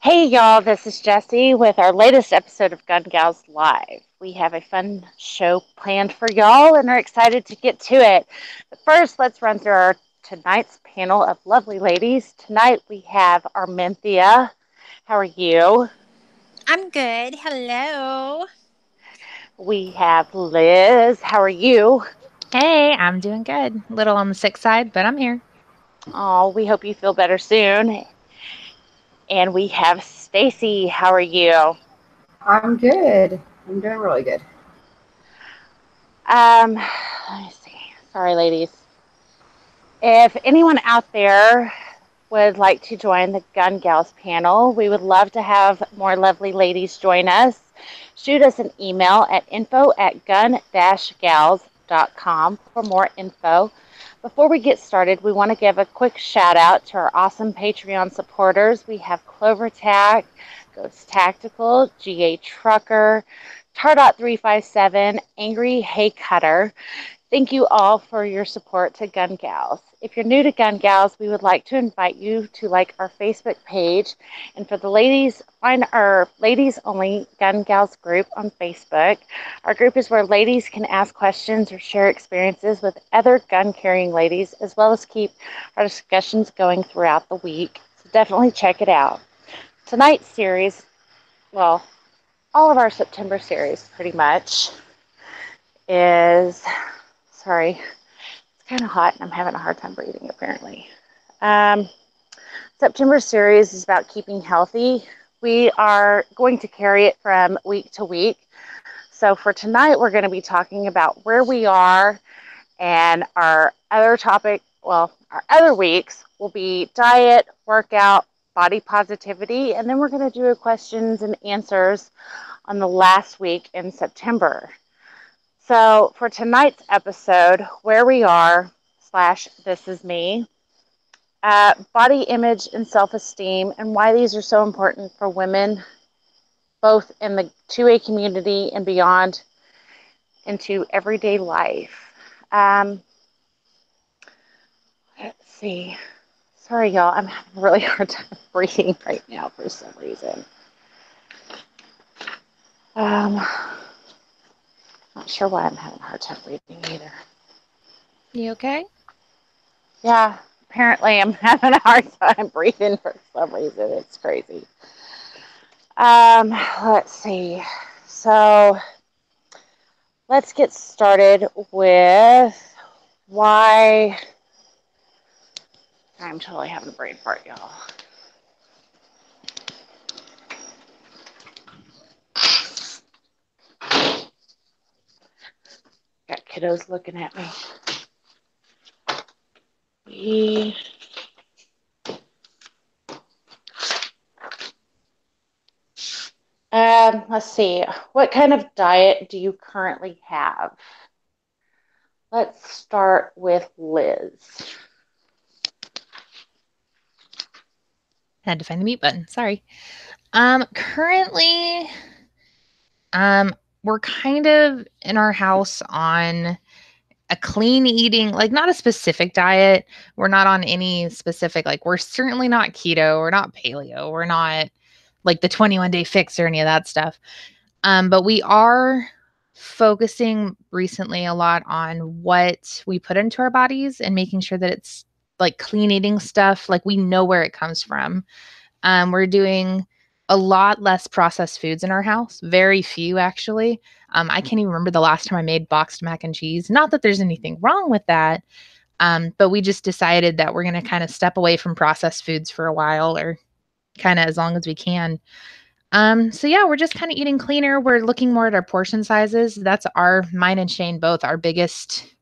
Hey y'all, this is Jessie with our latest episode of Gun Gals Live. We have a fun show planned for y'all and are excited to get to it. But first, let's run through our tonight's panel of lovely ladies. Tonight we have Armenthea. How are you? I'm good. Hello. We have Liz. How are you? Hey, I'm doing good. Little on the sick side, but I'm here. Oh, we hope you feel better soon. And we have Stacy. How are you? I'm good. I'm doing really good. Let me see. Sorry, ladies. If anyone out there would like to join the Gun Gals panel, we would love to have more lovely ladies join us. Shoot us an email at info@gun-gals.com for more info. Before we get started, we want to give a quick shout out to our awesome Patreon supporters. We have Clover Tack, Ghost Tactical, GA Trucker, Tardot 357, Angry Hay Cutter. Thank you all for your support to Gun Gals. If you're new to Gun Gals, we would like to invite you to like our Facebook page. And for the ladies, find our ladies only Gun Gals group on Facebook. Our group is where ladies can ask questions or share experiences with other gun carrying ladies, as well as keep our discussions going throughout the week. So definitely check it out. Tonight's series, well, all of our September series pretty much is, sorry, it's kind of hot and I'm having a hard time breathing apparently. Um, September series is about keeping healthy. We are going to carry it from week to week. So for tonight, we're going to be talking about where we are, and our other topic, well, our other weeks will be diet, workout, body positivity, and then we're going to do a questions and answers on the last week in September. So for tonight's episode, where we are / this is me, body image and self-esteem, and why these are so important for women, both in the 2A community and beyond into everyday life. Let's see. Sorry, y'all. I'm having a really hard time breathing right now for some reason. Not sure why I'm having a hard time breathing either. You okay? Yeah, apparently I'm having a hard time breathing for some reason. It's crazy. Let's see. So let's get started with why I'm totally having a brain fart, y'all. Got kiddos looking at me. Let's see. What kind of diet do you currently have? Let's start with Liz. Had to find the mute button. Sorry. Currently, we're kind of in our house on a clean eating, like not a specific diet. We're not on any specific, like we're certainly not keto, we're not paleo, we're not like the 21-day fix or any of that stuff. But we are focusing recently a lot on what we put into our bodies and making sure that it's like clean eating stuff, like we know where it comes from. We're doing a lot less processed foods in our house, very few actually. I can't even remember the last time I made boxed mac and cheese. Not that there's anything wrong with that, but we just decided that we're going to kind of step away from processed foods for a while, or kind of as long as we can. So yeah, we're just kind of eating cleaner. We're looking more at our portion sizes. That's mine and Shane both, our biggest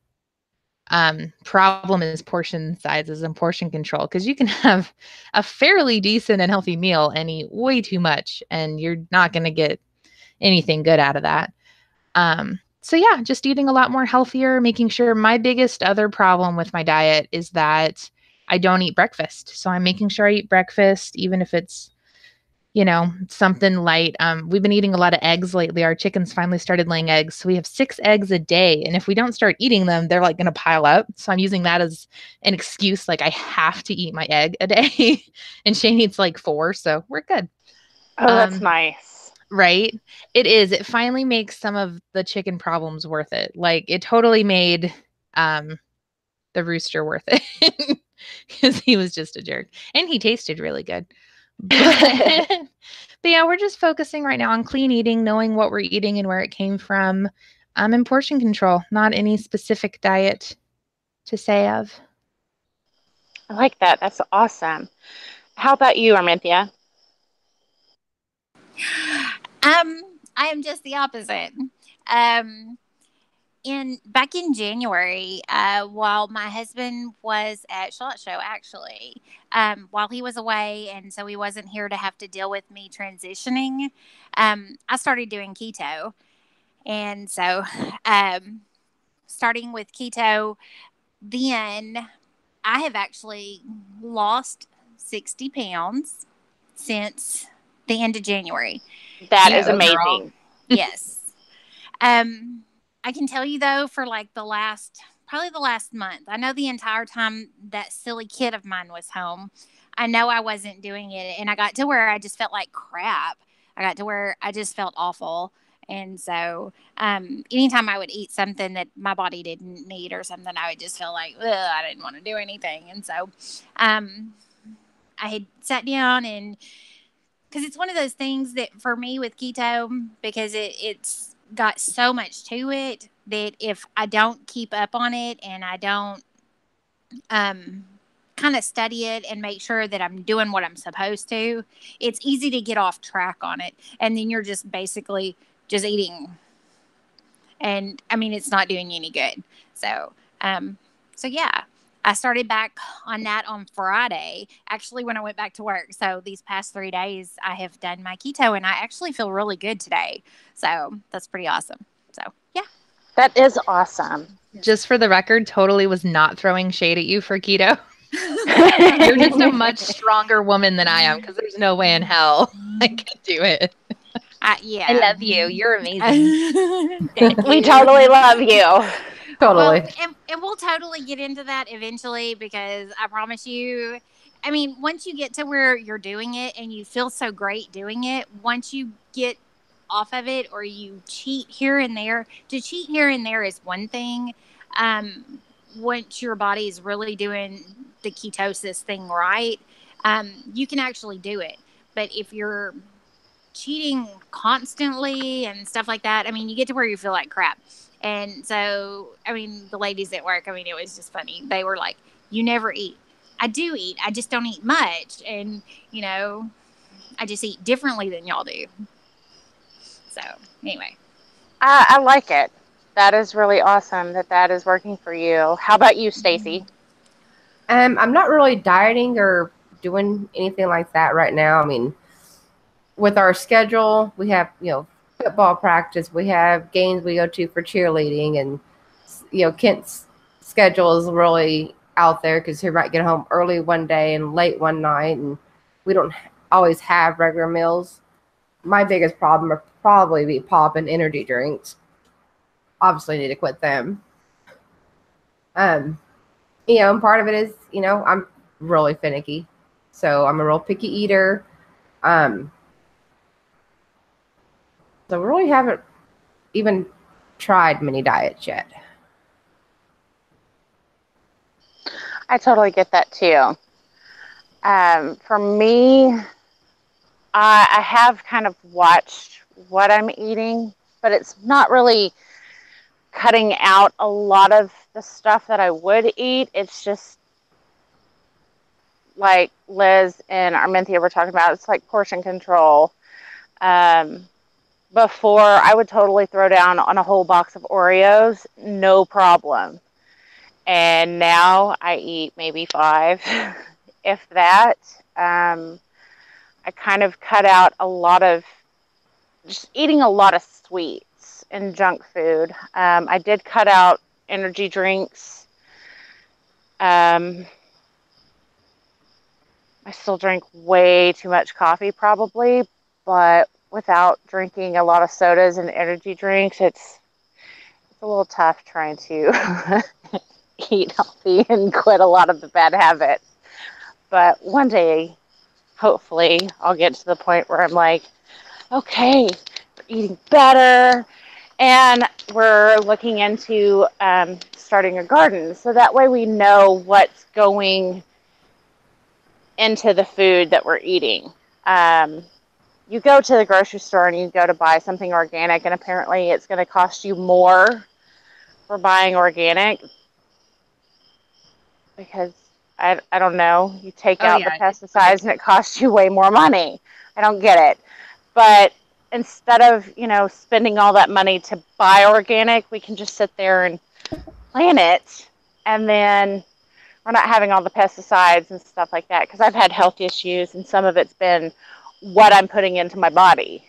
problem is portion sizes and portion control, because you can have a fairly decent and healthy meal and eat way too much and you're not going to get anything good out of that. So yeah, just eating a lot more healthier, making sure. My biggest other problem with my diet is that I don't eat breakfast. So I'm making sure I eat breakfast, even if it's, something light. We've been eating a lot of eggs lately. Our chickens finally started laying eggs. So we have 6 eggs a day. And if we don't start eating them, they're like going to pile up. So I'm using that as an excuse. Like I have to eat my egg a day. And Shane eats like 4. So we're good. Oh, that's nice. Right? It is. It finally makes some of the chicken problems worth it. Like it totally made the rooster worth it because he was just a jerk and he tasted really good. But but yeah, we're just focusing right now on clean eating, knowing what we're eating and where it came from, and portion control. Not any specific diet to say of. I like that. That's awesome. How about you, Arminthia? I am just the opposite. Um, in back in January, while my husband was at SHOT Show, actually, while he was away, and so he wasn't here to have to deal with me transitioning, I started doing keto, and so starting with keto, then I have actually lost 60 pounds since the end of January. That You is go, girl. amazing. Yes. I can tell you though, for like probably the last month, I know the entire time that silly kid of mine was home, I know I wasn't doing it. And I got to where I just felt like crap. I got to where I just felt awful. And so, anytime I would eat something that my body didn't need or something, I would just feel like, ugh, I didn't want to do anything. And so, I had sat down and because it's one of those things that for me with keto, because it's got so much to it that if I don't keep up on it and I don't kind of study it and make sure that I'm doing what I'm supposed to, it's easy to get off track on it. And then you're just basically just eating. And I mean, it's not doing you any good. So, so yeah, I started back on that on Friday, actually, when I went back to work. So these past 3 days, I have done my keto and I actually feel really good today. So that's pretty awesome. So, yeah. That is awesome. Just for the record, totally was not throwing shade at you for keto. You're just a much stronger woman than I am because there's no way in hell I could do it. Yeah. I love you. You're amazing. We totally love you. Totally. Well, and we'll totally get into that eventually because I promise you, I mean, once you get to where you're doing it and you feel so great doing it, once you get off of it or you cheat here and there, to cheat here and there is one thing. Once your body is really doing the ketosis thing right, you can actually do it. But if you're cheating constantly and stuff like that, I mean, you get to where you feel like crap. And so, I mean, the ladies at work, I mean, it was just funny. They were like, "You never eat." I do eat. I just don't eat much. And, I just eat differently than y'all do. So, anyway. I like it. That is really awesome that is working for you. How about you, Stacy? I'm not really dieting or doing anything like that right now. I mean, with our schedule, we have, football practice, we have games we go to for cheerleading, and, Kent's schedule is really out there because he might get home early one day and late one night, and we don't always have regular meals. My biggest problem would probably be pop and energy drinks. Obviously, need to quit them. And part of it is, I'm really finicky. So I'm a real picky eater. So we really haven't even tried many diets yet. I totally get that too. For me, I have kind of watched what I'm eating, but it's not really cutting out a lot of the stuff that I would eat. It's just like Liz and Arminthia were talking about. It's like portion control. Before, I would totally throw down on a whole box of Oreos, no problem. And now I eat maybe 5, if that. I kind of cut out a lot of just eating a lot of sweets and junk food. I did cut out energy drinks. I still drink way too much coffee probably, but without drinking a lot of sodas and energy drinks, it's a little tough trying to eat healthy and quit a lot of the bad habits. But one day hopefully I'll get to the point where I'm like, okay, we're eating better. And we're looking into starting a garden. So that way we know what's going into the food that we're eating. You go to the grocery store and you go to buy something organic, and apparently it's going to cost you more for buying organic because I don't know. You take Oh out the yeah, it's pesticides and ridiculous. it costs you way more money. I don't get it. But instead of, spending all that money to buy organic, we can just sit there and plant it, and then we're not having all the pesticides and stuff like that, because I've had health issues and some of it's been what I'm putting into my body.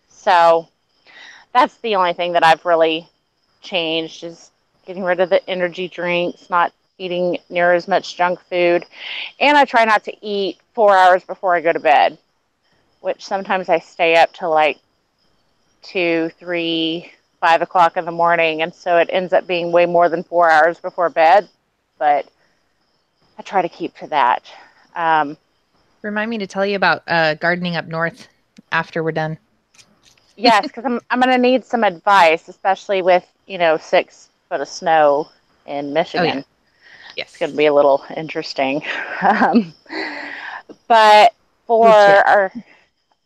So that's the only thing that I've really changed, is getting rid of the energy drinks, not eating near as much junk food. And I try not to eat 4 hours before I go to bed, which sometimes I stay up till like 2, 3, 5 o'clock in the morning. And so it ends up being way more than 4 hours before bed. But I try to keep to that. Um, Remind me to tell you about gardening up north after we're done. yes, because I'm going to need some advice, especially with 6 foot of snow in Oh yeah, Michigan. It's going yes. to be a little interesting. Um, but for Ooh, chill.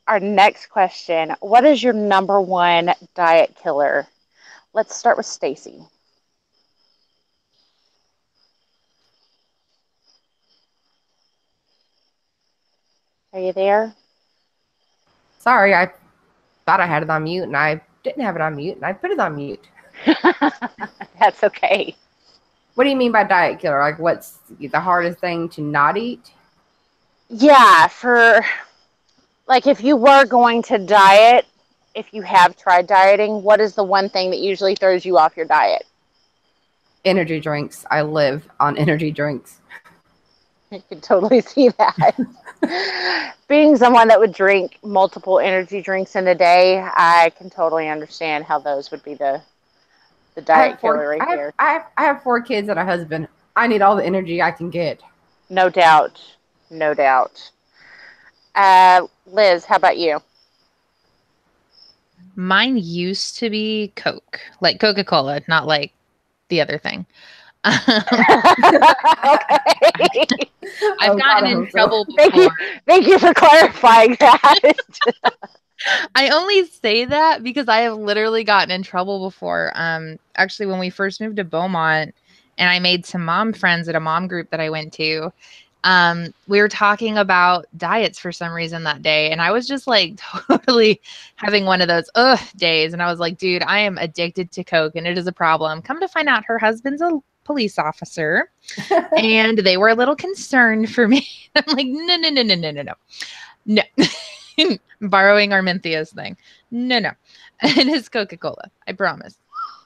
our next question, what is your number one diet killer? Let's start with Stacy. Are you there? Sorry, I thought I had it on mute and I didn't have it on mute and I put it on mute. That's okay. What do you mean by diet killer? Like, what's the hardest thing to not eat? Yeah, for like if you were going to diet, if you have tried dieting, what is the one thing that usually throws you off your diet? Energy drinks. I live on energy drinks. I can totally see that. Being someone that would drink multiple energy drinks in a day, I can totally understand how those would be the I have diet killer four. right there. I have 4 kids and a husband. I need all the energy I can get. No doubt. No doubt. Liz, how about you? Mine used to be Coke, like Coca-Cola, not like the other thing. Um, Okay. I've Oh God, gotten I in hope so. trouble Thank before. you. Thank you for clarifying that. I only say that because I have literally gotten in trouble before. Actually, when we first moved to Beaumont, and I made some mom friends at a mom group that I went to, we were talking about diets for some reason that day, and I was just like totally having one of those days, and I was like, dude, I am addicted to Coke, and it is a problem. Come to find out, her husband's a police officer, and they were a little concerned for me. I'm like, no, no, no, no, no, no, no, no. Borrowing Armenthia's thing. No, no. It is Coca-Cola. I promise.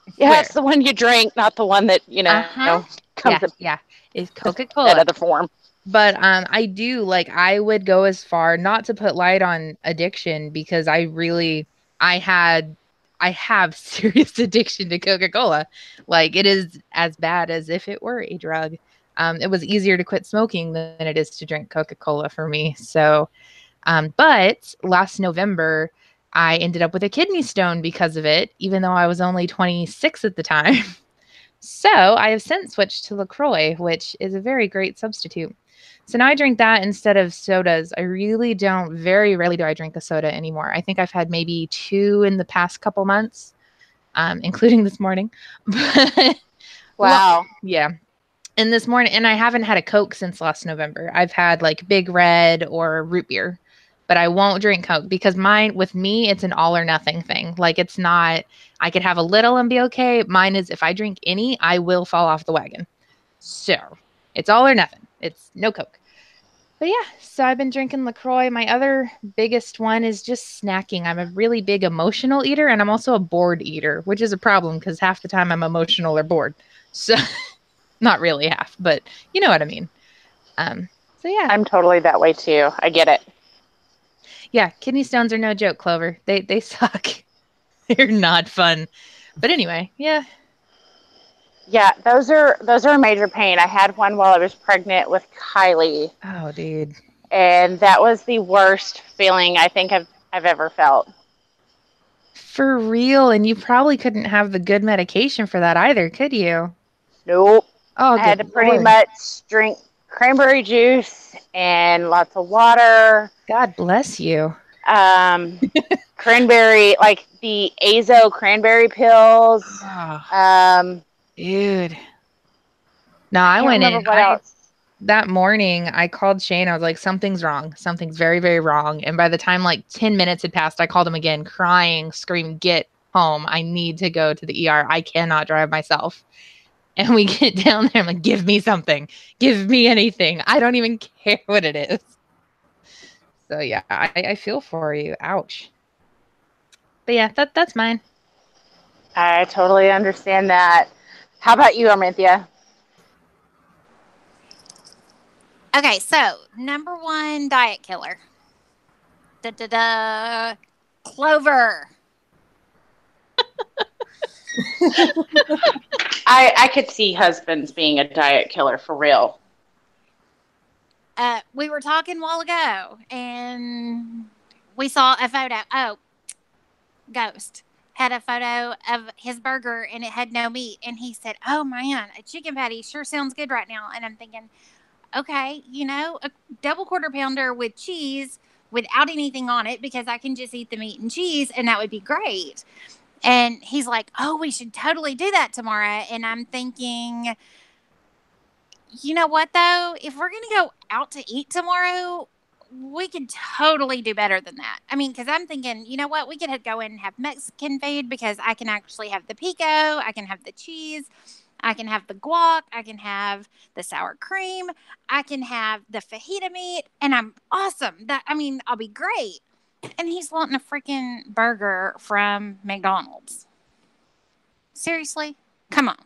I Yeah, swear. it's the one you drink, not the one that, Uh-huh. comes Yeah, in yeah. It's that Coca-Cola. other form. But I do like I would go as far not to put light on addiction because I had I have serious addiction to Coca-Cola. Like it is as bad as if it were a drug. It was easier to quit smoking than it is to drink Coca-Cola for me. So but last November, I ended up with a kidney stone because of it, even though I was only 26 at the time. So I have since switched to LaCroix, which is a very great substitute. So now I drink that instead of sodas. I really don't, very rarely do I drink a soda anymore. I think I've had maybe 2 in the past couple months, including this morning. But Wow. yeah. And this morning, and I haven't had a Coke since last November. I've had like Big Red or root beer, but I won't drink Coke because with me, it's an all or nothing thing. Like it's not, I could have a little and be okay. Mine is if I drink any, I will fall off the wagon. So it's all or nothing. It's no Coke. But yeah, so I've been drinking LaCroix. My other biggest one is just snacking. I'm a really big emotional eater and I'm also a bored eater, which is a problem because half the time I'm emotional or bored. So not really half, but you know what I mean. So yeah. I'm totally that way too. I get it. Yeah, kidney stones are no joke, Clover. They suck. They're not fun. But anyway, yeah. Yeah, those are a major pain. I had one while I was pregnant with Kylie. Oh, dude. And that was the worst feeling I think I've ever felt. For real. And you probably couldn't have the good medication for that either, could you? Nope. Oh, I had to good pretty Lord. much drink cranberry juice and lots of water. God bless you. Um, cranberry, like the Azo cranberry pills. Oh, Um, dude. No, I I can't went remember in. what else. That morning I called Shane. I was like, something's wrong. Something's very, very wrong. And by the time like 10 minutes had passed, I called him again, crying, screaming, get home. I need to go to the ER. I cannot drive myself. And we get down there. I'm like, give me something. Give me anything. I don't even care what it is. So yeah, I feel for you. Ouch. But yeah, that's mine. I totally understand that. How about you, Arminthia? Okay, so number one diet killer. Da da da. Clover. I could see husbands being a diet killer for real. We were talking a while ago, and we saw a photo. Oh, Ghost had a photo of his burger, and it had no meat. And he said, "Oh man, a chicken patty sure sounds good right now." And I'm thinking, okay, a double quarter pounder with cheese without anything on it because I can just eat the meat and cheese, and that would be great. And he's like, "Oh, we should totally do that tomorrow." And I'm thinking, you know what though? If we're gonna go out to eat tomorrow, we could totally do better than that. I mean, because I'm thinking, you know what? We could go in and have Mexican food because I can actually have the pico, I can have the cheese, I can have the guac, I can have the sour cream, I can have the fajita meat, and I'm awesome. I'll be great. And he's wanting a freaking burger from McDonald's. Seriously? Come on.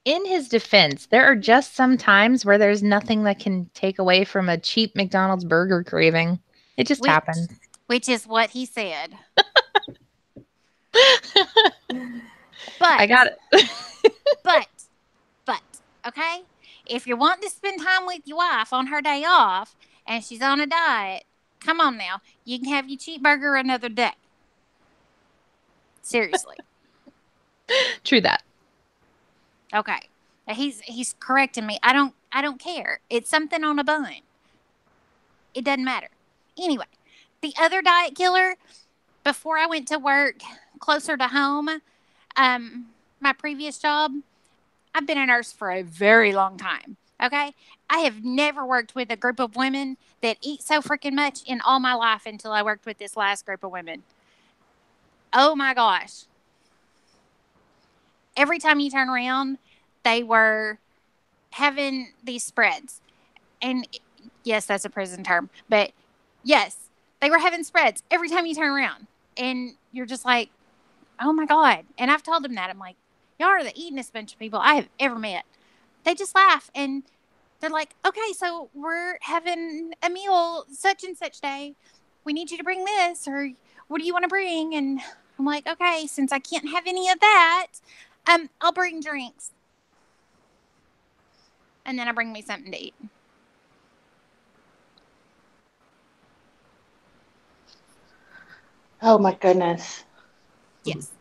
In his defense, there are just some times where there's nothing that can take away from a cheap McDonald's burger craving. It just Which, happens. which is what he said. I But got it. But, but, okay? If you're wanting to spend time with your wife on her day off and she's on a diet, come on now. You can have your cheap burger another day. Seriously. True that. Okay. He's correcting me. I don't care. It's something on a bun. It doesn't matter. Anyway, the other diet killer, before I went to work closer to home, my previous job, I've been a nurse for a very long time. Okay. I have never worked with a group of women that eat so freaking much in all my life until I worked with this last group of women. Oh my gosh. Every time you turn around, they were having these spreads. And yes, that's a prison term, but yes, they were having spreads every time you turn around. And you're just like, oh my God. And I've told them that. I'm like, y'all are the eatingest bunch of people I have ever met. They just laugh and they're like, okay, so we're having a meal such and such day. We need you to bring this, or what do you want to bring? And I'm like, okay, since I can't have any of that, I'll bring drinks. And then I bring me something to eat. Oh my goodness. Yes.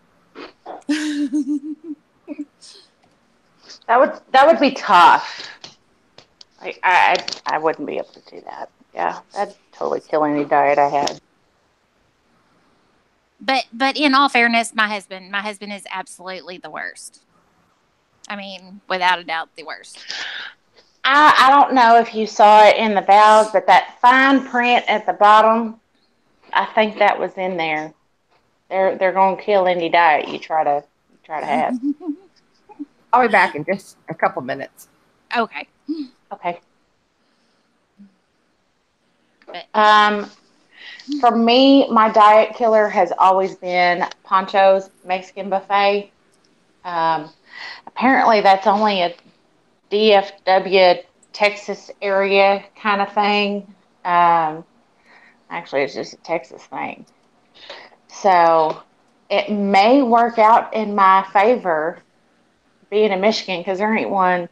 That would be tough. I wouldn't be able to do that. Yeah, that'd totally kill any diet I had. But in all fairness, my husband is absolutely the worst. I mean, without a doubt, the worst. I don't know if you saw it in the vows, but that fine print at the bottom, I think that was in there. They're gonna kill any diet you try to have. I'll be back in just a couple minutes. Okay. Okay. But For me, my diet killer has always been Pancho's Mexican buffet. Apparently, that's only a DFW, Texas area kind of thing. Actually, it's just a Texas thing. So it may work out in my favor being in Michigan because there ain't one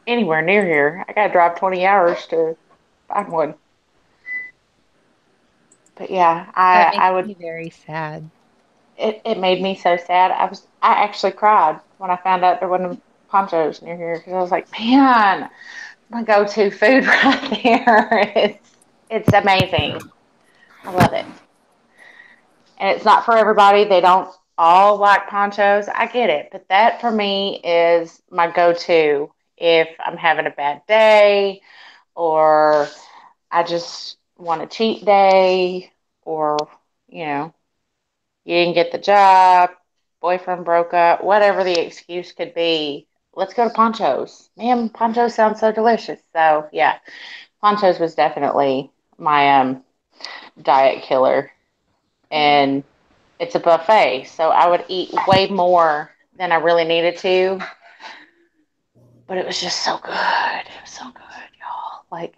anywhere near here. I got to drive 20 hours to find one. But yeah, That I makes would. me very sad. It made me so sad. I actually cried when I found out there wasn't ponchos near here because I was like, man, my go-to food right there. It's amazing. I love it. And it's not for everybody. They don't all like ponchos. I get it, but that for me is my go-to if I'm having a bad day or I just want a cheat day or you know you didn't get the job, boyfriend broke up, whatever the excuse could be. Let's go to Ponchos. Man, Ponchos sounds so delicious. So yeah, Ponchos was definitely my diet killer, and it's a buffet, so I would eat way more than I really needed to. But it was just so good. It was so good, y'all. Like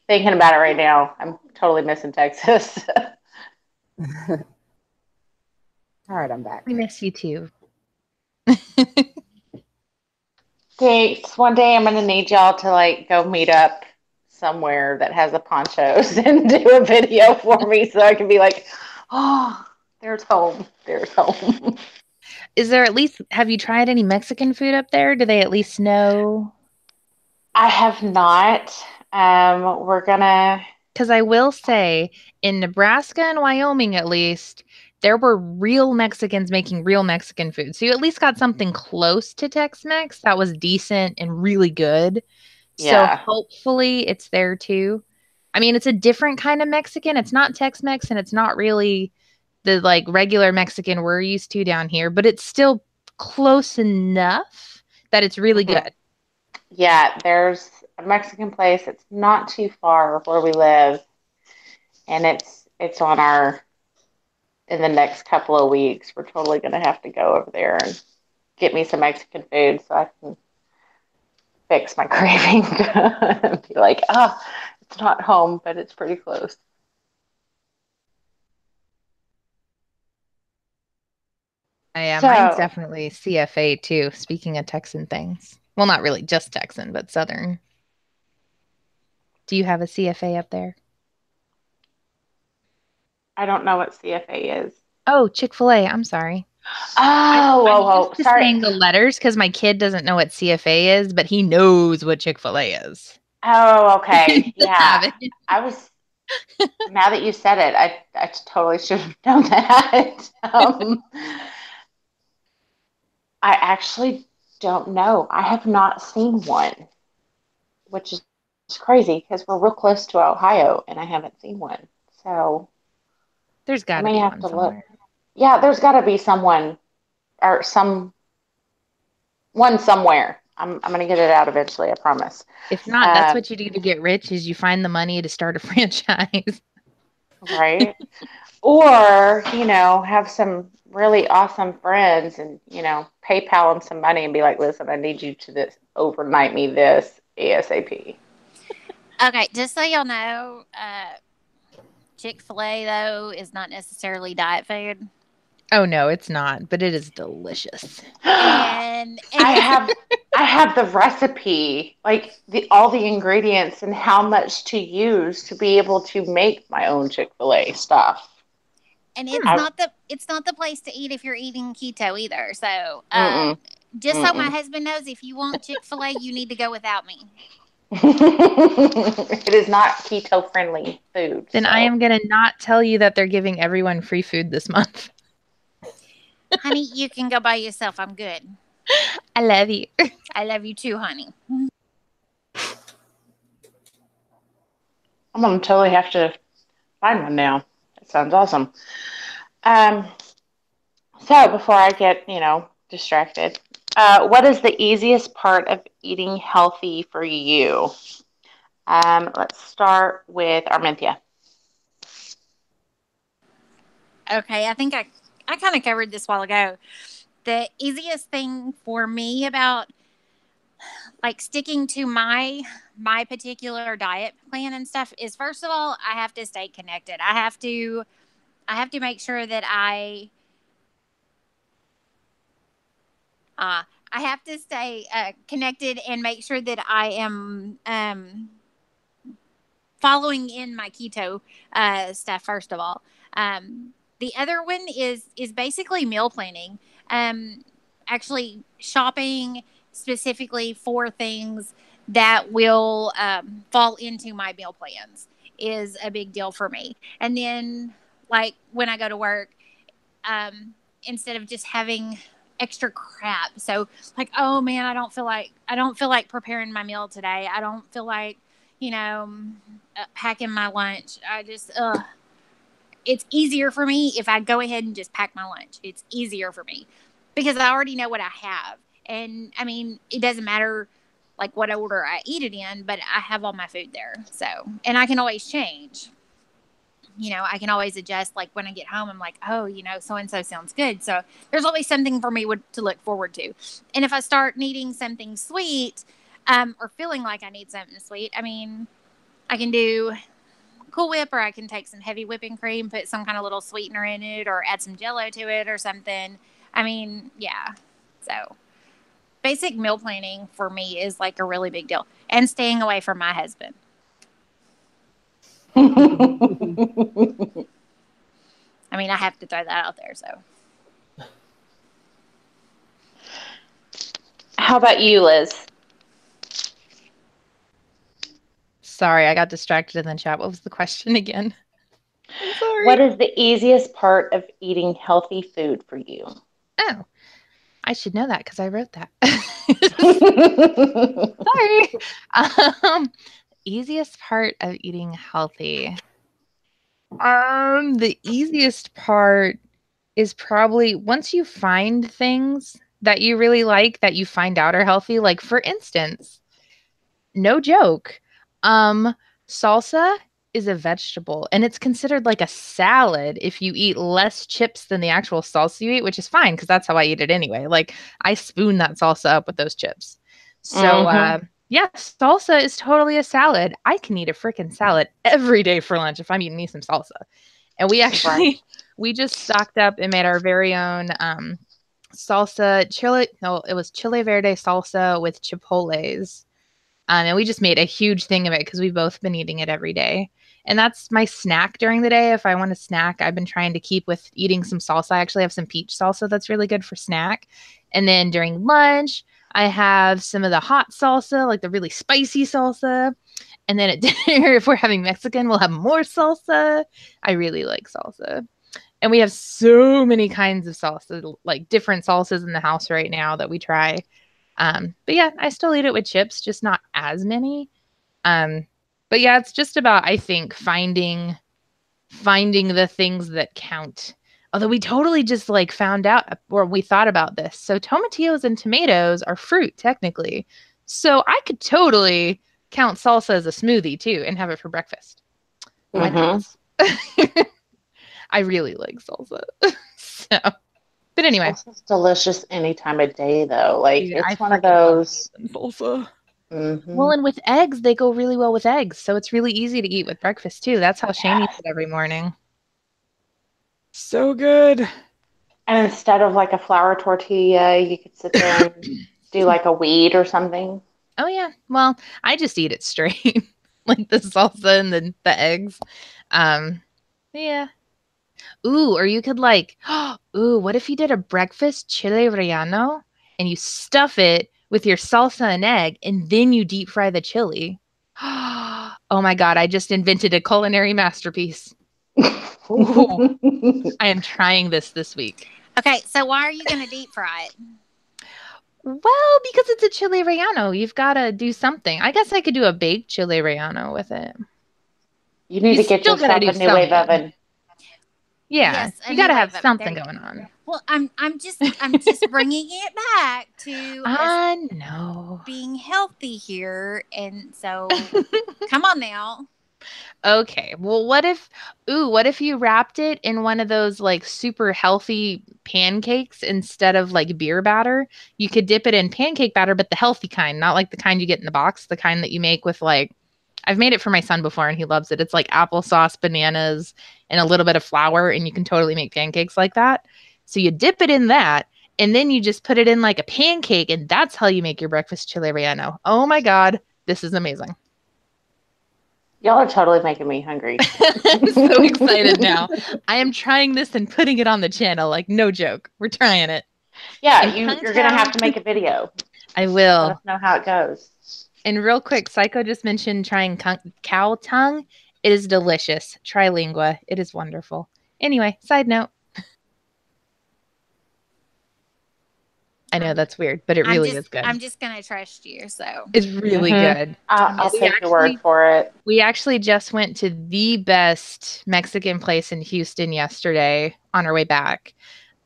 thinking about it right now, I'm totally missing Texas. All right, I'm back. We miss you too. Thanks. One day I'm gonna need y'all to like go meet up somewhere that has a ponchos and do a video for me so I can be like, oh, there's home. There's home. Is there at least, have you tried any Mexican food up there? Do they at least know? I have not. We're gonna. Because I will say, in Nebraska and Wyoming, at least, there were real Mexicans making real Mexican food. So you at least got something close to Tex-Mex that was decent and really good. So Yeah. hopefully it's there too. I mean, it's a different kind of Mexican. It's not Tex-Mex and it's not really the like regular Mexican we're used to down here, but it's still close enough that it's really Mhm. good. Yeah. There's a Mexican place. It's not too far where we live, and it's on our in the next couple of weeks. We're totally gonna have to go over there and get me some Mexican food so I can fix my craving and be like, oh, it's not home, but it's pretty close. Yeah, mine's So definitely CFA too. Speaking of Texan things. Well, not really just Texan, but Southern. Do you have a CFA up there? I don't know what CFA is. Oh, Chick-fil-A. I'm sorry. Oh, I'm oh, used oh, to sorry. saying the letters because my kid doesn't know what CFA is, but he knows what Chick-fil-A is. Oh, He okay. used to have Yeah. it. I was, now that you said it, I totally should have known that. I actually don't know. I have not seen one, which is crazy because we're real close to Ohio and I haven't seen one. So There's I got to may be have one to look. somewhere. Yeah, there's got to be someone or one somewhere. I'm gonna get it out eventually. I promise. If not, that's Um, what you do to get rich is you find the money to start a franchise. right. Or have some really awesome friends and PayPal them some money and be like, listen, I need you to this overnight me this ASAP. Okay, just so y'all know, Chick Fil A though is not necessarily diet food, Oh no, it's not, but it is delicious. and I have I have the recipe, like all the ingredients and how much to use to be able to make my own Chick-fil-A stuff. and Hmm. I it's not the place to eat if you're eating keto either. So, mm-mm, just so my mm-mm. husband knows, if you want Chick Fil A, you need to go without me, It is not keto friendly food, Then I so am going to not tell you that they're giving everyone free food this month. honey. You can go by yourself. I'm good. I love you. I love you too, honey. I'm gonna totally have to find one now. That sounds awesome. Um, so before I get, distracted, what is the easiest part of eating healthy for you? Let's start with Armentia. Okay, I think I kind of covered this a while ago. The easiest thing for me about like sticking to my particular diet plan and stuff is, first of all, I have to stay connected. I have to make sure that I have to stay connected and make sure that I am following in my keto stuff first of all. The other one is basically meal planning. Actually shopping specifically for things that will fall into my meal plans is a big deal for me. And then, like when I go to work, instead of just having extra crap, so like, oh man, I don't feel like preparing my meal today. I don't feel like, you know, packing my lunch. I just it's easier for me if I go ahead and just pack my lunch. It's easier for me because I already know what I have. And I mean, it doesn't matter like what order I eat it in, but I have all my food there. So, and I can always change. You know, I can always adjust. Like when I get home, I'm like, oh, you know, so and so sounds good. So there's always something for me to look forward to. And if I start needing something sweet, or feeling like I need something sweet, I mean, I can do Cool Whip, or I can take some heavy whipping cream, put some kind of little sweetener in it, or add some Jello to it or something. I mean, yeah. So basic meal planning for me is like a really big deal, and staying away from my husband. I mean, I have to throw that out there. So, how about you, Liz? Sorry, I got distracted in the chat. What was the question again? I'm sorry. What is the easiest part of eating healthy food for you? Oh, I should know that because I wrote that. Sorry. Easiest part of eating healthy. The easiest part is probably once you find things that you really like that you find out are healthy. Like for instance, no joke, salsa is a vegetable and it's considered like a salad if you eat less chips than the actual salsa you eat, which is fine because that's how I eat it anyway. Like I spoon that salsa up with those chips. So yeah, salsa is totally a salad. I can eat a freaking salad every day for lunch if I'm eating me some salsa. And we actually we just stocked up and made our very own salsa chile. No, it was chile verde salsa with chipotles. And we just made a huge thing of it because we've both been eating it every day. And that's my snack during the day. If I want a snack, I've been trying to keep with eating some salsa. I actually have some peach salsa that's really good for snack. And then during lunch, I have some of the hot salsa, like the really spicy salsa. And then at dinner, if we're having Mexican, we'll have more salsa. I really like salsa. And we have so many kinds of salsa, like different salsas in the house right now that we try. But yeah, I still eat it with chips, just not as many. But yeah, it's just about, I think, finding the things that count. Although we totally just like found out, or we thought about this. So tomatillos and tomatoes are fruit technically. So I could totally count salsa as a smoothie too and have it for breakfast. Why not? I really like salsa. So, but anyway, Salsa's delicious any time of day, though. Like it's one of those salsa. Mm-hmm. Well, and with eggs, they go really well with eggs, so it's really easy to eat with breakfast too. That's how Shane eats it every morning. So good. And instead of like a flour tortilla, you could sit there and do like a wheat or something. Oh yeah. Well, I just eat it straight, like the salsa and the eggs. Yeah. Ooh, or you could like, ooh, what if you did a breakfast chile relleno and you stuff it with your salsa and egg and then you deep fry the chili? Oh my God, I just invented a culinary masterpiece. Ooh, I am trying this week. Okay, so why are you going to deep fry it? Well, because it's a chile relleno. You've got to do something. I guess I could do a baked chile relleno with it. You need to get yourself a new wave oven. Yeah, yes, you got to have something going on. Well, I'm just bringing it back to I know being healthy here, and so come on now. Okay, well, what if you wrapped it in one of those like super healthy pancakes instead of like beer batter? You could dip it in pancake batter, but the healthy kind, not like the kind you get in the box, the kind that you make with like, I've made it for my son before and he loves it. It's like applesauce, bananas, and a little bit of flour, and you can totally make pancakes like that. So you dip it in that, And then you just put it in like a pancake, and that's how you make your breakfast chile relleno. Oh my God, this is amazing. Y'all are totally making me hungry. I'm so excited now. I am trying this and putting it on the channel. Like, no joke. We're trying it. Yeah, And you're going to have to make a video. I Let will. us know how it goes. And real quick, Psycho just mentioned trying cow tongue. It is delicious. Try lingua. It is wonderful. Anyway, side note. I know that's weird, but it really is good. I'm just gonna trust you. So it's really good. I'll take your word for it. We actually just went to the best Mexican place in Houston yesterday on our way back.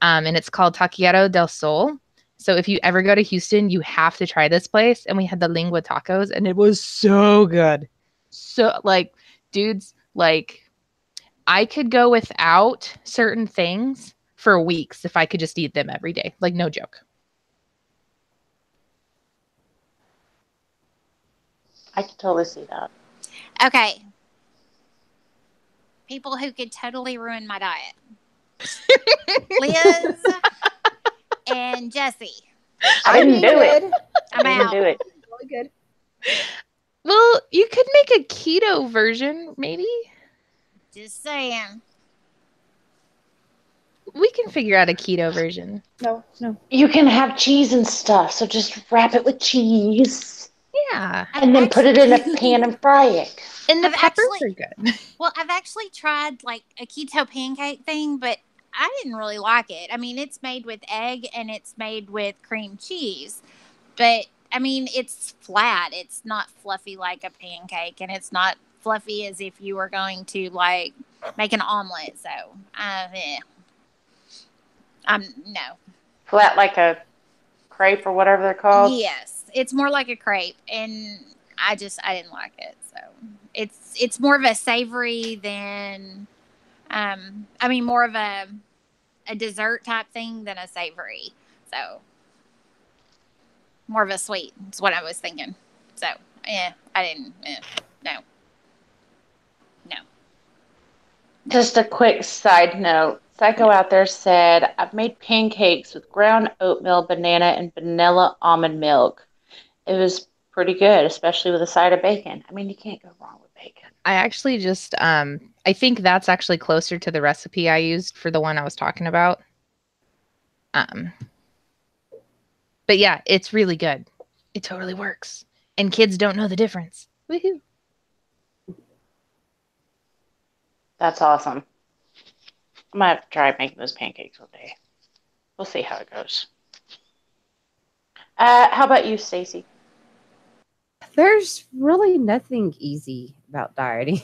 And it's called Taquero del Sol. So if you ever go to Houston, you have to try this place. And we had the lingua tacos, and it was so good. So, like, dudes, like, I could go without certain things for weeks if I could just eat them every day. Like, no joke. I can totally see that. Okay. People who could totally ruin my diet. Liz and Jesse. I didn't do it. I'm I didn't out. do it. Really good. Well, you could make a keto version, maybe. Just saying. We can figure out a keto version. No. You can have cheese and stuff, so just wrap it with cheese. Yeah. And then put it in a pan and fry it. And the I've peppers actually- are good. Well, I've actually tried like a keto pancake thing, but I didn't really like it. I mean, it's made with egg and it's made with cream cheese. But I mean, it's flat. It's not fluffy like a pancake, and it's not fluffy as if you were going to like make an omelet. So, no. Flat like a crepe or whatever they're called. Yes, it's more like a crepe, and I didn't like it. So it's more of a savory than, I mean, more of a dessert type thing than a savory. So more of a sweet is what I was thinking. So I didn't. No. Just a quick side note. Psycho out there said, I've made pancakes with ground oatmeal, banana, and vanilla almond milk. It was pretty good, especially with a side of bacon. I mean, you can't go wrong with bacon. I actually just I think that's actually closer to the recipe I used for the one I was talking about. But yeah, it's really good. It totally works. And kids don't know the difference. Woohoo. That's awesome. I might have to try making those pancakes one day. We'll see how it goes. How about you, Stacy? There's really nothing easy about dieting.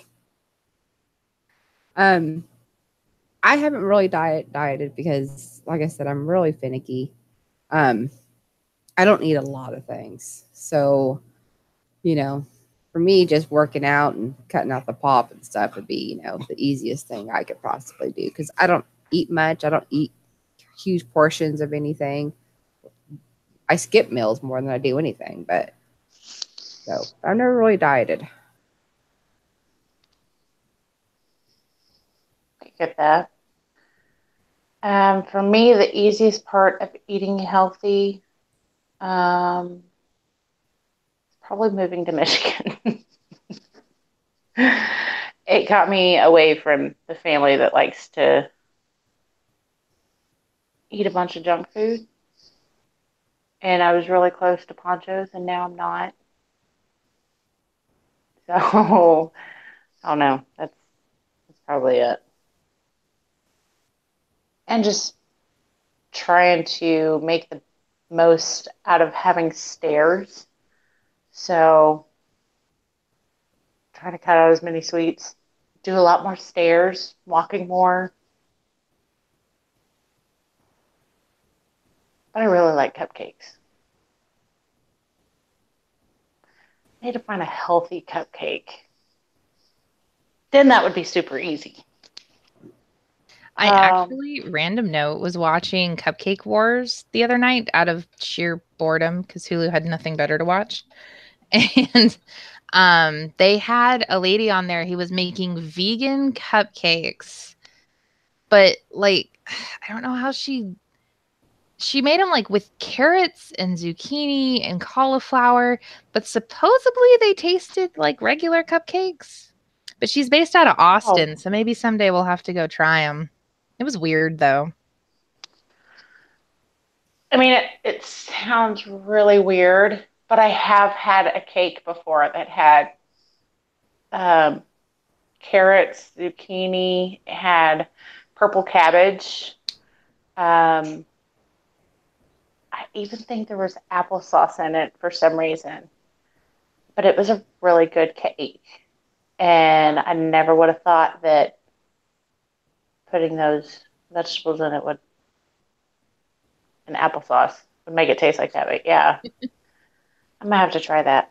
I haven't really dieted because, like I said, I'm really finicky. I don't eat a lot of things. So, for me, just working out and cutting out the pop and stuff would be, the easiest thing I could possibly do, because I don't eat much. I don't eat huge portions of anything. I skip meals more than I do anything, but so I've never really dieted. I get that. For me, the easiest part of eating healthy, probably moving to Michigan. It got me away from the family that likes to eat a bunch of junk food. And I was really close to Ponchos, and now I'm not. So, I don't know. That's probably it. And just trying to make the most out of having stairs. So, trying to cut out as many sweets, do a lot more stairs, walking more. But I really like cupcakes. I need to find a healthy cupcake. Then that would be super easy. I actually, random note, was watching Cupcake Wars the other night out of sheer boredom because Hulu had nothing better to watch. And they had a lady on there who was making vegan cupcakes. But, like, I don't know how she she made them like with carrots and zucchini and cauliflower, but supposedly they tasted like regular cupcakes. But she's based out of Austin, so maybe someday we'll have to go try them. It was weird though. I mean, it sounds really weird, but I have had a cake before that had um, carrots, zucchini, had purple cabbage. I even think there was applesauce in it for some reason, but it was a really good cake. And I never would have thought that putting those vegetables in it would, and applesauce would make it taste like that. But yeah, I'm gonna have to try that.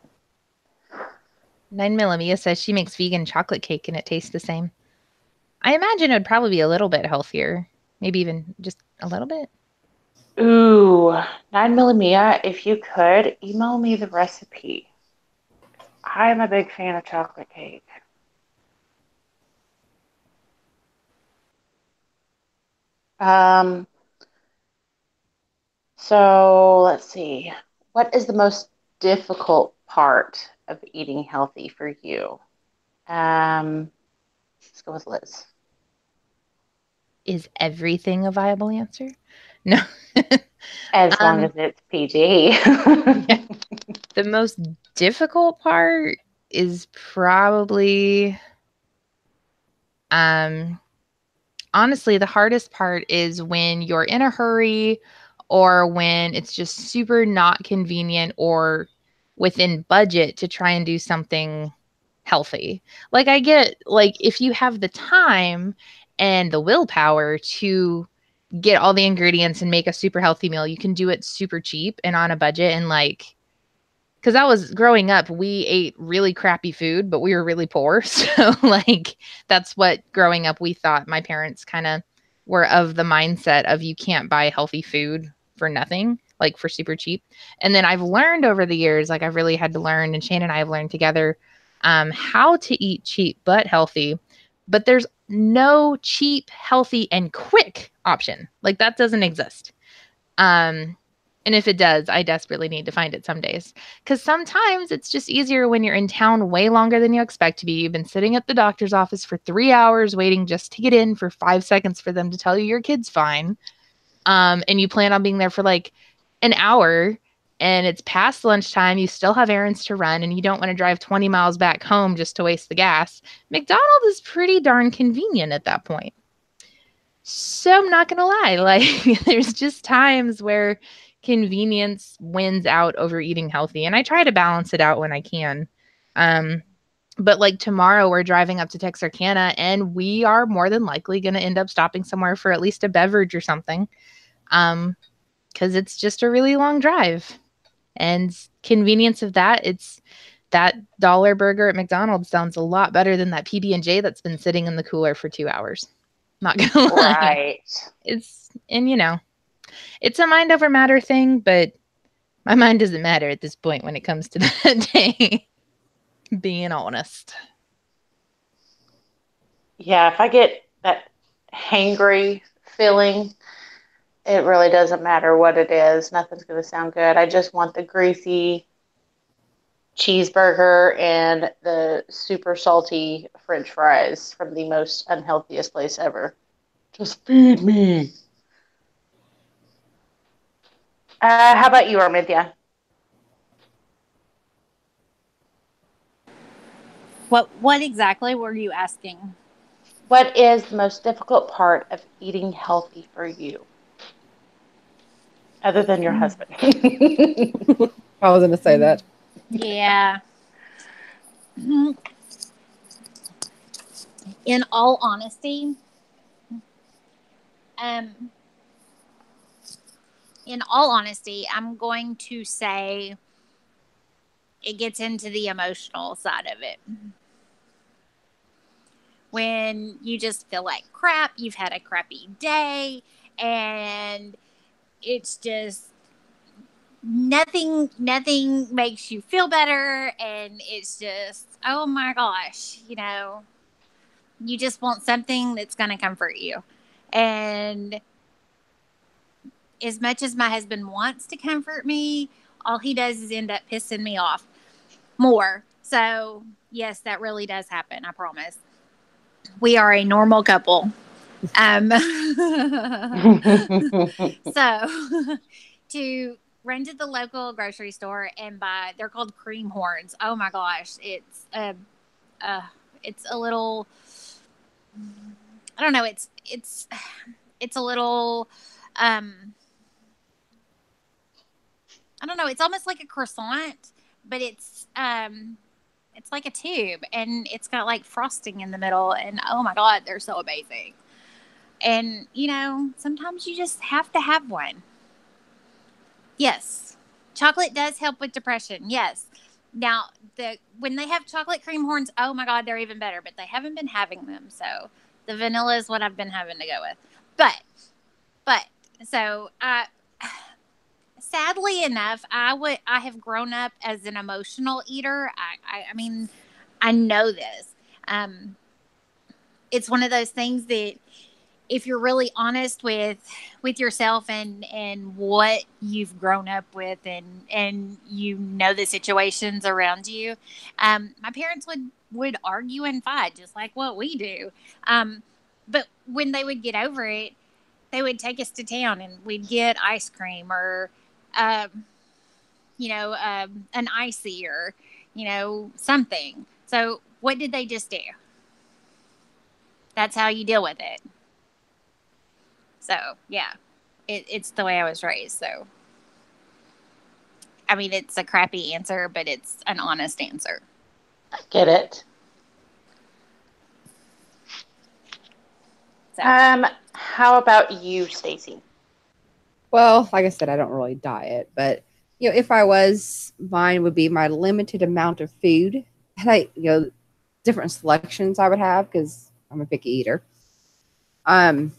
9mm says she makes vegan chocolate cake and it tastes the same. I imagine it would probably be a little bit healthier. Maybe even just a little bit. Ooh, 9mm, if you could, email me the recipe. I'm a big fan of chocolate cake. Um, so let's see. What is the most difficult part of eating healthy for you? Let's go with Liz. Is everything a viable answer? No. As long as it's PG. Yeah. The most difficult part is probably honestly the hardest part is when you're in a hurry or when it's just super not convenient or within budget to try and do something healthy. Like I get like if you have the time and the willpower to get all the ingredients and make a super healthy meal, you can do it super cheap and on a budget and like because I was growing up, we ate really crappy food, but we were really poor. So, like, that's what growing up we thought. My parents kind of were of the mindset of you can't buy healthy food for nothing, like for super cheap. And then I've learned over the years, like, I've really had to learn, and Shane and I have learned together how to eat cheap but healthy. But there's no cheap, healthy, and quick option. Like, that doesn't exist. Um, and if it does, I desperately need to find it some days. Because sometimes it's just easier when you're in town way longer than you expect to be. You've been sitting at the doctor's office for 3 hours waiting just to get in for 5 seconds for them to tell you your kid's fine. And you plan on being there for like an hour and it's past lunchtime. You still have errands to run and you don't want to drive 20 miles back home just to waste the gas. McDonald's is pretty darn convenient at that point. So I'm not going to lie. Like, there's just times where convenience wins out over eating healthy. And I try to balance it out when I can. But like tomorrow, we're driving up to Texarkana and we are more than likely going to end up stopping somewhere for at least a beverage or something. Because it's just a really long drive. And convenience of that, it's that dollar burger at McDonald's sounds a lot better than that PB&J that's been sitting in the cooler for 2 hours. Not gonna lie. Right. And it's a mind over matter thing, but my mind doesn't matter at this point when it comes to that day. Being honest. Yeah, if I get that hangry feeling, it really doesn't matter what it is. Nothing's going to sound good. I just want the greasy cheeseburger and the super salty french fries from the most unhealthiest place ever. Just feed me. How about you, Armithia? What exactly were you asking? What is the most difficult part of eating healthy for you? Other than your husband. I was going to say that. Yeah. In all honesty, um, I'm going to say it gets into the emotional side of it. When you just feel like crap, you've had a crappy day, and it's just nothing makes you feel better, and it's just, oh my gosh, you just want something that's going to comfort you. And as much as my husband wants to comfort me, all he does is end up pissing me off more. So, yes, that really does happen. I promise. We are a normal couple. Um, so, to run to the local grocery store and buy, they're called cream horns. Oh my gosh, uh, it's a little, I don't know, it's a little, um, I don't know, it's almost like a croissant, but it's like a tube and it's got like frosting in the middle. And oh my God, they're so amazing. And, sometimes you just have to have one. Yes. Chocolate does help with depression. Yes. Now, when they have chocolate cream horns, oh my God, they're even better, but they haven't been having them. So the vanilla is what I've been having to go with. But, so sadly enough, I have grown up as an emotional eater. I mean, I know this. Um, it's one of those things that if you're really honest with yourself and what you've grown up with and the situations around you, my parents would argue and fight just like what we do, but when they would get over it, they would take us to town and we'd get ice cream or um, an icy or something. So what did they just do? That's how you deal with it. So yeah, it's the way I was raised. So I mean, it's a crappy answer, but it's an honest answer. I get it. So How about you, Stacy? Well, like I said, I don't really diet, but if I was, mine would be my limited amount of food. And different selections I would have because I'm a picky eater. Um,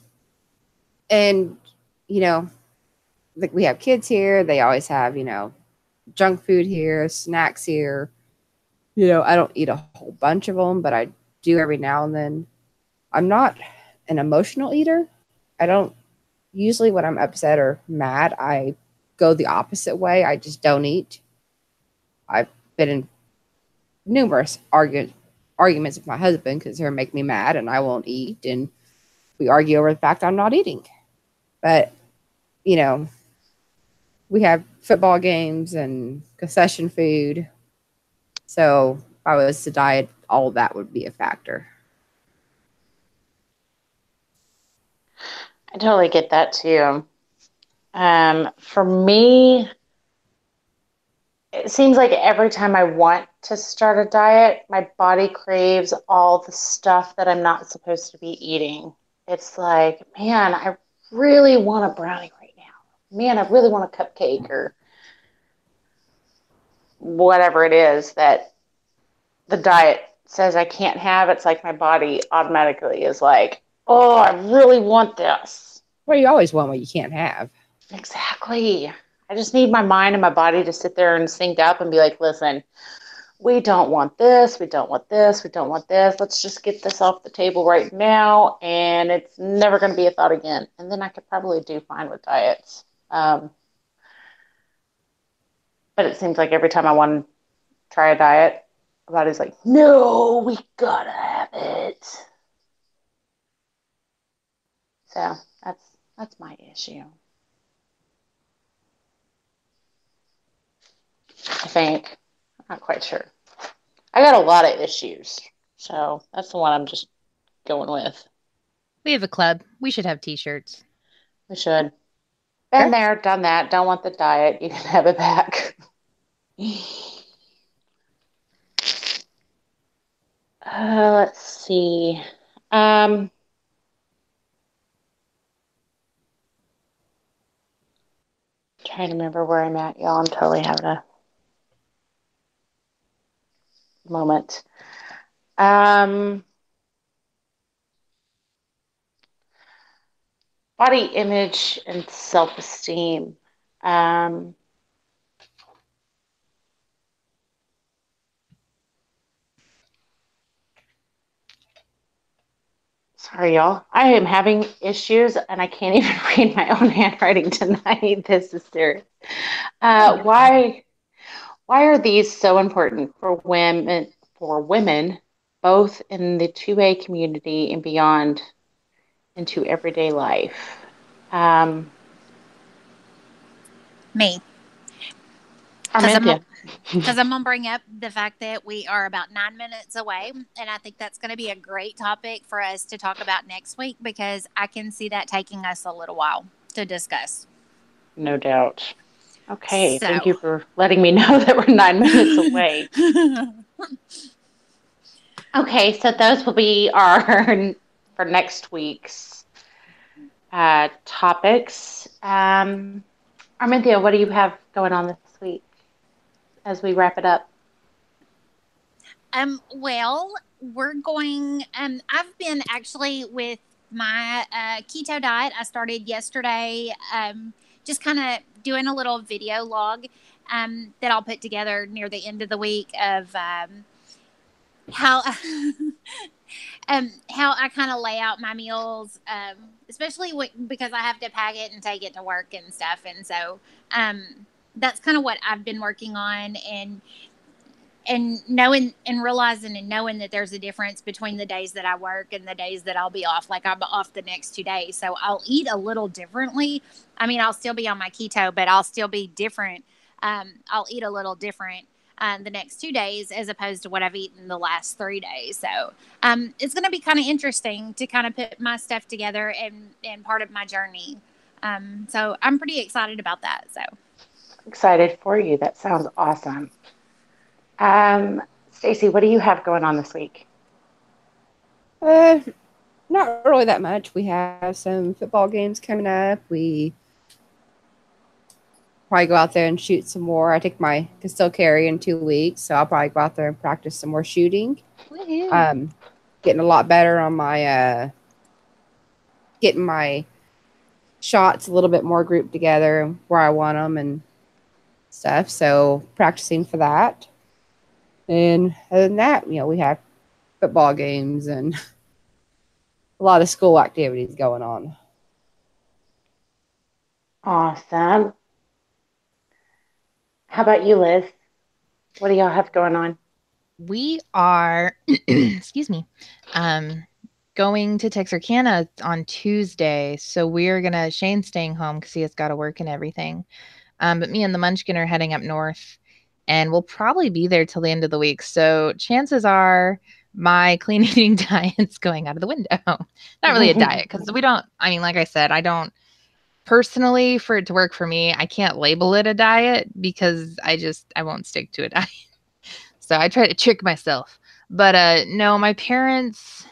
and you know, like we have kids here, they always have junk food here, snacks here. I don't eat a whole bunch of them, but I do every now and then. I'm not an emotional eater. I don't usually when I'm upset or mad, I go the opposite way. I just don't eat. I've been in numerous arguments with my husband because he'll make me mad and I won't eat, and we argue over the fact I'm not eating. But you know, we have football games and concession food, so if I was to diet, all of that would be a factor. I totally get that too. For me, it seems like every time I want to start a diet, my body craves all the stuff that I'm not supposed to be eating. It's like, man, I really want a brownie right now. Man, I really want a cupcake or whatever it is that the diet says I can't have. It's like my body automatically is like, oh, I really want this. Well, you always want what you can't have. Exactly. I just need my mind and my body to sit there and sync up and be like, listen, we don't want this, we don't want this, we don't want this. Let's just get this off the table right now, and it's never going to be a thought again. And then I could probably do fine with diets. But it seems like every time I want to try a diet, my body's like, no, we gotta have it. So that's my issue. I think. I'm not quite sure. I got a lot of issues. So that's the one I'm just going with. We have a club. We should have t-shirts. We should. Been there, done that. Don't want the diet. You can have it back. Let's see. Um, Trying to remember where I'm at, y'all. I'm totally having a moment. Um, Body image and self-esteem. Um, Sorry, y'all. I am having issues and I can't even read my own handwriting tonight. This is serious. Oh, you're fine. Why are these so important for women, both in the 2A community and beyond into everyday life? Um, Me, because Armintia. I'm gonna bring up the fact that we are about 9 minutes away, and I think that's going to be a great topic for us to talk about next week because I can see that taking us a little while to discuss. No doubt. Okay, thank you So, for letting me know that we're 9 minutes away. Okay, so those will be our for next week's topics. Arminthia, what do you have going on this week as we wrap it up? well, we're going. I've been actually with my keto diet. I started yesterday. Just kind of doing a little video log that I'll put together near the end of the week of how how I kind of lay out my meals, especially because I have to pack it and take it to work and stuff, and so um, that's kind of what I've been working on, and knowing and realizing and knowing that there's a difference between the days that I work and the days that I'll be off. Like I'm off the next 2 days, so I'll eat a little differently. I mean, I'll still be on my keto, but I'll still be different. I'll eat a little different the next 2 days as opposed to what I've eaten the last 3 days. So it's going to be kind of interesting to kind of put my stuff together and part of my journey. So I'm pretty excited about that. So. Excited for you. That sounds awesome. Stacy, what do you have going on this week? Uh, Not really that much. We have some football games coming up. We probably go out there and shoot some more. I take my concealed carry in 2 weeks, so I'll probably go out there and practice some more shooting. Woo-hoo. Getting a lot better on my getting my shots a little bit more grouped together where I want them and stuff. So practicing for that. And other than that, we have football games and a lot of school activities going on. Awesome. How about you, Liz? What do y'all have going on? We are, excuse me, going to Texarkana on Tuesday. So we're gonna Shane's staying home because he has got to work and everything. But me and the Munchkin are heading up north, and we'll probably be there till the end of the week. So chances are my clean eating diet's going out of the window. Not really a diet because we don't. I mean, like I said, I don't personally for it to work for me. I can't label it a diet because I won't stick to a diet. So I try to trick myself. But no, my parents,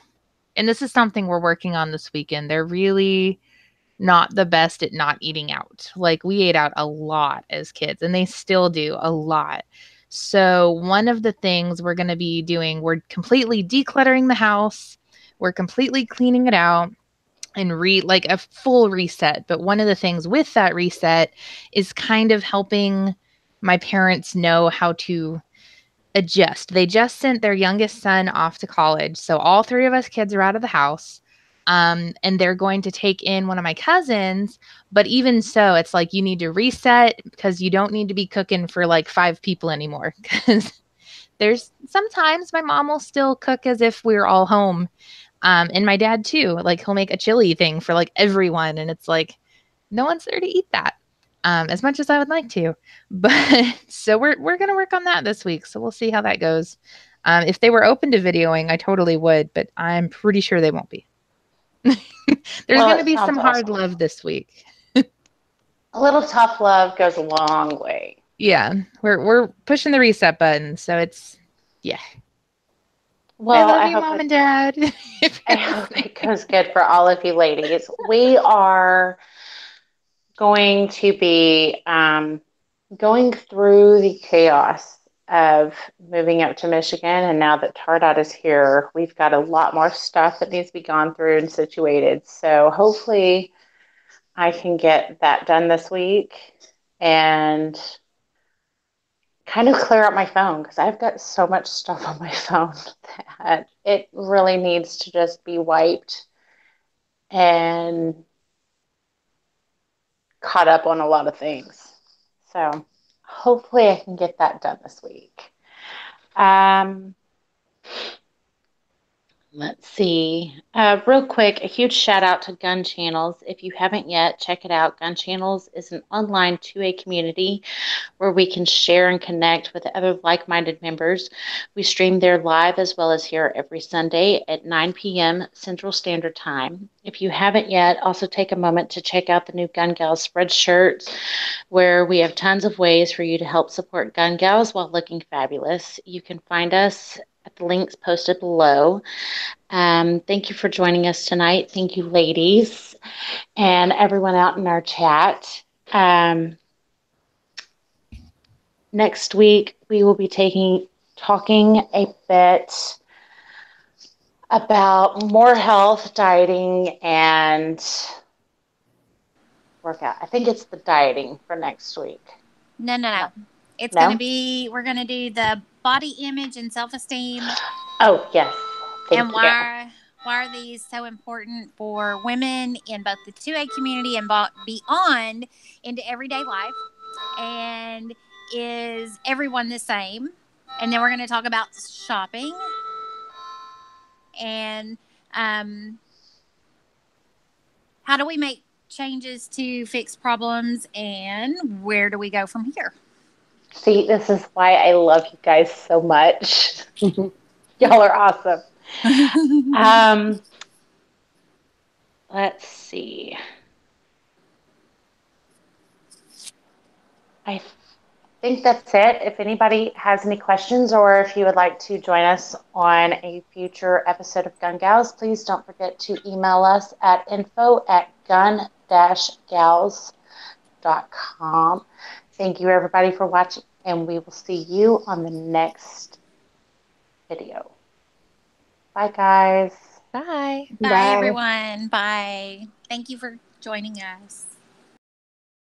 and this is something we're working on this weekend, they're really not the best at not eating out. Like we ate out a lot as kids, and they still do a lot. So one of the things we're going to be doing, we're completely decluttering the house. We're completely cleaning it out and like a full reset. But one of the things with that reset is kind of helping my parents know how to adjust. They just sent their youngest son off to college. So all three of us kids are out of the house. And they're going to take in one of my cousins. But even so, it's like you need to reset because you don't need to be cooking for like 5 people anymore. Because there's sometimes my mom will still cook as if we were all home. And my dad too. Like he'll make a chili thing for like everyone. And it's like, no one's there to eat that. As much as I would like to. But so we're gonna work on that this week. So we'll see how that goes. If they were open to videoing, I totally would, but I'm pretty sure they won't be. There's Well, gonna it be sounds some hard awesome. love this week. A little tough love goes a long way. Yeah, we're pushing the reset button. So it's yeah. I Well, love you, mom and dad. If I you're hope listening. it goes good for all of you ladies. We are going to be going through the chaos of moving up to Michigan. And now that Tardot is here, we've got a lot more stuff that needs to be gone through and situated. So hopefully I can get that done this week and kind of clear out my phone because I've got so much stuff on my phone that it really needs to just be wiped and caught up on a lot of things. So hopefully I can get that done this week. Let's see. Real quick, a huge shout out to Gun Channels. If you haven't yet, check it out. Gun Channels is an online 2A community where we can share and connect with other like minded members. We stream there live as well as here every Sunday at 9 p.m. Central Standard Time. If you haven't yet, also take a moment to check out the new Gun Gals SpreadShirt, where we have tons of ways for you to help support Gun Gals while looking fabulous. You can find us at the links posted below. Thank you for joining us tonight. Thank you, ladies, and everyone out in our chat. Next week, we will be talking a bit about more health, dieting, and workout. I think it's the dieting for next week. No. It's No? going to be, we're going to do the body image and self-esteem. Oh, yes. Thank And you. why are these so important for women in both the 2A community and beyond into everyday life? And is everyone the same? And then we're going to talk about shopping and how do we make changes to fix problems and where do we go from here? See, this is why I love you guys so much. Y'all are awesome. Let's see. I think that's it. If anybody has any questions or if you would like to join us on a future episode of Gun Gals, please don't forget to email us at info@gun-gals.com. Thank you, everybody, for watching, and we will see you on the next video. Bye, guys. Bye. Bye, everyone. Bye. Thank you for joining us.